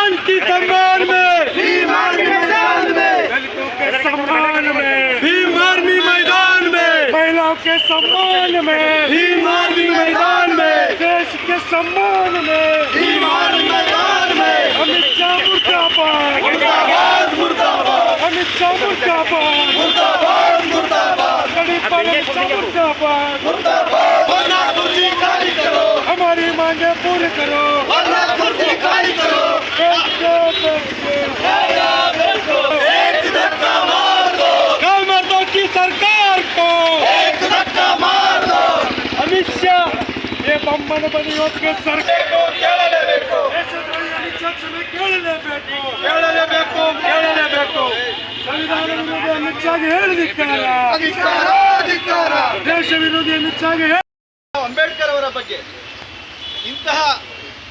संविधान की सम्मान में, भीम आर्मी मैदान में, दलितों के सम्मान में, भीम आर्मी मैदान में, महिलाओं के सम्मान में, भीम आर्मी मैदान में, देश के सम्मान में, भीम आर्मी मैदान में, अमित शाह मुर्दाबाद, मुर्दाबाद मुर्दाबाद, अमित शाह मुर्दाबाद, मुर्दाबाद मुर्दाबाद, गरीब पर अमित शाह मुर्दाबाद, मुर्दाबाद। वरना कुर्सी खाली करो, हमारी मांगे पूरी करो, वरना कुर्सी खाली करो, एक धक्का मार दो, मर्दों की सरकार को एक धक्का मार दो। अमित शाह ये बम्बन बनी होती सरकार ಕೇಳಲೇಬೇಕು, ಕೇಳಲೇಬೇಕು ಸಂವಿಧಾನ ವಿರೋಧಿ ಅಮಿತ್ ಶಾಗೆ ಹೇಳಿದಿಕ್ಕಾರ, ಅಧಿಕಾರ ಅಧಿಕಾರ. ದೇಶ ವಿರೋಧಿ ಅಮಿತ್ ಶಾಗೆ ಅಂಬೇಡ್ಕರ್ ಅವರ ಬಗ್ಗೆ ಇಂತಹ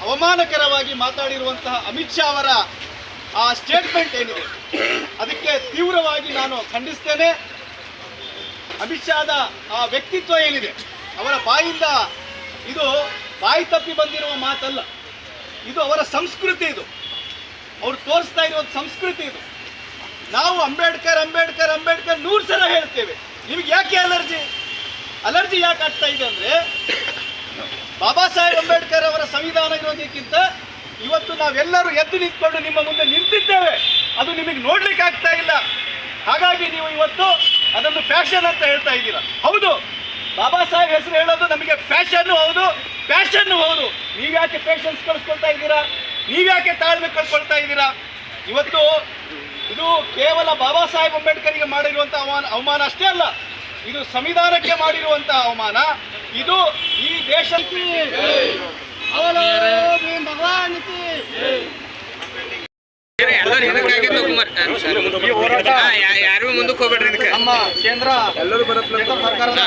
ಅವಮಾನಕರವಾಗಿ ಮಾತಾಡಿರುವಂತಹ ಅಮಿತ್ ಶಾ ಅವರ ಆ ಸ್ಟೇಟ್ಮೆಂಟ್ ಏನಿದೆ ಅದಕ್ಕೆ ತೀವ್ರವಾಗಿ ನಾನು ಖಂಡಿಸ್ತೇನೆ. ಅಮಿತ್ ಶಾದ ಆ ವ್ಯಕ್ತಿತ್ವ ಏನಿದೆ ಅವರ ಬಾಯಿಂದ ಇದು ಬಾಯಿ ತಪ್ಪಿ ಬಂದಿರುವ ಮಾತಲ್ಲ, ಇದು ಅವರ ಸಂಸ್ಕೃತಿ. ಇದು ಅವ್ರು ತೋರಿಸ್ತಾ ಇರುವ ಸಂಸ್ಕೃತಿ. ಇದು ನಾವು ಅಂಬೇಡ್ಕರ್ ಅಂಬೇಡ್ಕರ್ ಅಂಬೇಡ್ಕರ್ 100 ಸಲ ಹೇಳ್ತೇವೆ. ನಿಮಗೆ ಯಾಕೆ ಅಲರ್ಜಿ ಯಾಕೆ ಆಗ್ತಾ ಇದೆ ಅಂದರೆ, ಬಾಬಾ ಸಾಹೇಬ್ ಅಂಬೇಡ್ಕರ್ ಅವರ ಸಂವಿಧಾನ ಇರೋದಕ್ಕಿಂತ ಇವತ್ತು ನಾವೆಲ್ಲರೂ ಎದ್ದು ನಿಂತ್ಕೊಂಡು ನಿಮ್ಮ ಮುಂದೆ ನಿಂತಿದ್ದೇವೆ, ಅದು ನಿಮಗೆ ನೋಡ್ಲಿಕ್ಕೆ ಆಗ್ತಾ ಇಲ್ಲ. ಹಾಗಾಗಿ ನೀವು ಇವತ್ತು ಅದನ್ನು ಫ್ಯಾಷನ್ ಅಂತ ಹೇಳ್ತಾ ಇದ್ದೀರಾ. ಹೌದು, ಬಾಬಾ ಸಾಹೇಬ್ ಹೆಸರು ಹೇಳೋದು ನಮಗೆ ಫ್ಯಾಷನ್ನು ಹೌದು, ಪ್ಯಾಷನ್ನು ಹೌದು. ನೀವ್ಯಾಕೆ ಪೇಷನ್ಸ್ ಕಳಿಸ್ಕೊಳ್ತಾ ಇದ್ದೀರಾ? ನೀವ್ಯಾಕೆ ತಾಳ್ಮೆ ಕಳ್ಕೊಳ್ತಾ ಇದ್ದೀರಾ? ಇವತ್ತು ಇದು ಕೇವಲ ಬಾಬಾ ಸಾಹೇಬ್ ಅಂಬೇಡ್ಕರ್ಗೆ ಮಾಡಿರುವಂಥ ಅವಮಾನ ಅಷ್ಟೇ ಅಲ್ಲ, ಇದು ಸಂವಿಧಾನಕ್ಕೆ ಮಾಡಿರುವಂಥ ಅವಮಾನ. ಇದು ಈ ದೇಶಕ್ಕೆ ಭಗವಾನ್ ಯಾರು ಮುಂದಕ್ಕೆ ಹೋಗ್ಬೇಡ್ರಿ. ಇದಕ್ಕೆ ನಮ್ಮ ಕೇಂದ್ರ ಸರ್ಕಾರದ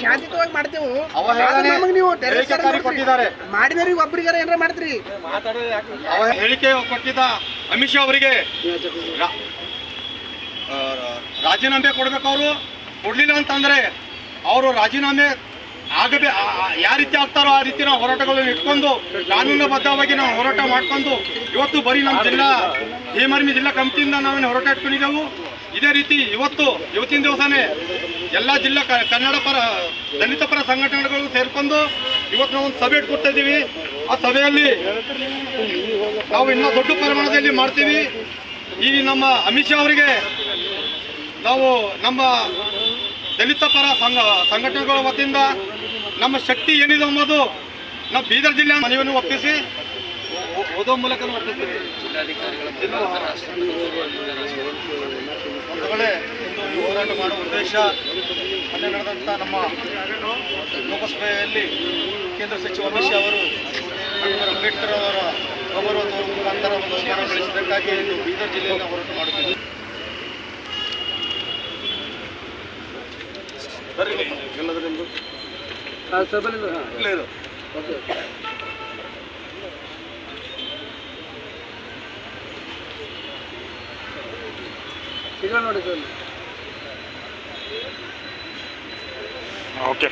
ಶಾಂತಿಯುತವಾಗಿ ಮಾಡ್ತೇವೆ. ಕೊಟ್ಟಿದ್ದಾರೆ, ಮಾಡಿದವ್ರಿಗೆ ಒಬ್ಬರಿಗಾರ ಏನಾರ ಮಾಡ್ತೀರಿ. ಹೇಳಿಕೆ ಕೊಟ್ಟಿದ್ದ ಅಮಿತ್ ಶಾ ಅವರಿಗೆ ರಾಜೀನಾಮೆ ಕೊಡ್ಬೇಕು. ಅವರು ಕೊಡ್ಲಿಲ್ಲ ಅಂತಂದ್ರೆ ಅವರು ರಾಜೀನಾಮೆ ಯಾವ ರೀತಿ ಆಗ್ತಾರೋ ಆ ರೀತಿ ನಾವು ಹೋರಾಟಗಳನ್ನು ಇಟ್ಕೊಂಡು ಕಾನೂನುಬದ್ಧವಾಗಿ ನಾವು ಹೋರಾಟ ಮಾಡ್ಕೊಂಡು ಇವತ್ತು ಬರೀ ನಮ್ಮ ಭೀಮ್ ಆರ್ಮಿ ಜಿಲ್ಲಾ ಕಮಿಟಿಯಿಂದ ನಾವೇನು ಹೋರಾಟ ಇಟ್ಕೊಂಡಿದ್ದೆವು. ಇದೇ ರೀತಿ ಇವತ್ತಿನ ದಿವಸನೇ ಎಲ್ಲ ಜಿಲ್ಲಾ ಕನ್ನಡ ಪರ ದಲಿತ ಪರ ಸಂಘಟನೆಗಳು ಸೇರ್ಕೊಂಡು ಇವತ್ತು ನಾವು ಒಂದು ಸಭೆ ಇಟ್ಕೊಡ್ತಾ ಇದ್ದೀವಿ. ಆ ಸಭೆಯಲ್ಲಿ ನಾವು ಇನ್ನೂ ದೊಡ್ಡ ಪ್ರಮಾಣದಲ್ಲಿ ಮಾಡ್ತೀವಿ. ಈ ನಮ್ಮ ಅಮಿತ್ ಶಾ ಅವರಿಗೆ ನಾವು ನಮ್ಮ ದಲಿತ ಪರ ಸಂಘಟನೆಗಳ ವತಿಯಿಂದ ನಮ್ಮ ಶಕ್ತಿ ಏನಿದೆ ಅನ್ನೋದು ನಾವು ಬೀದರ್ ಜಿಲ್ಲೆ ಮನವಿಯನ್ನು ಒಪ್ಪಿಸಿ ಓದೋ ಮೂಲಕ ವರ್ತಿಸ್ತೀವಿ. ಒಂದು ವೇಳೆ ಇಂದು ಈ ಹೋರಾಟ ಮಾಡುವ ಉದ್ದೇಶ ಮೊನ್ನೆ ನಡೆದಂಥ ನಮ್ಮ ಲೋಕಸಭೆಯಲ್ಲಿ ಕೇಂದ್ರ ಸಚಿವ ಅಮಿತ್ ಶಾ ಅವರು ಡಾಕ್ಟರ್ ಅಂಬೇಡ್ಕರ್ ಅವರ ಗೌರವ ಮುಖಾಂತರ ಒಂದು ಅವಮಾನ ಗಳಿಸಿದ್ದಕ್ಕಾಗಿ ಇಂದು ಬೀದರ್ ಜಿಲ್ಲೆಯಲ್ಲಿ ಹೋರಾಟ ಮಾಡುತ್ತಿದ್ದೀವಿ. ನೋಡಿ ಸರ್. ಓಕೆ.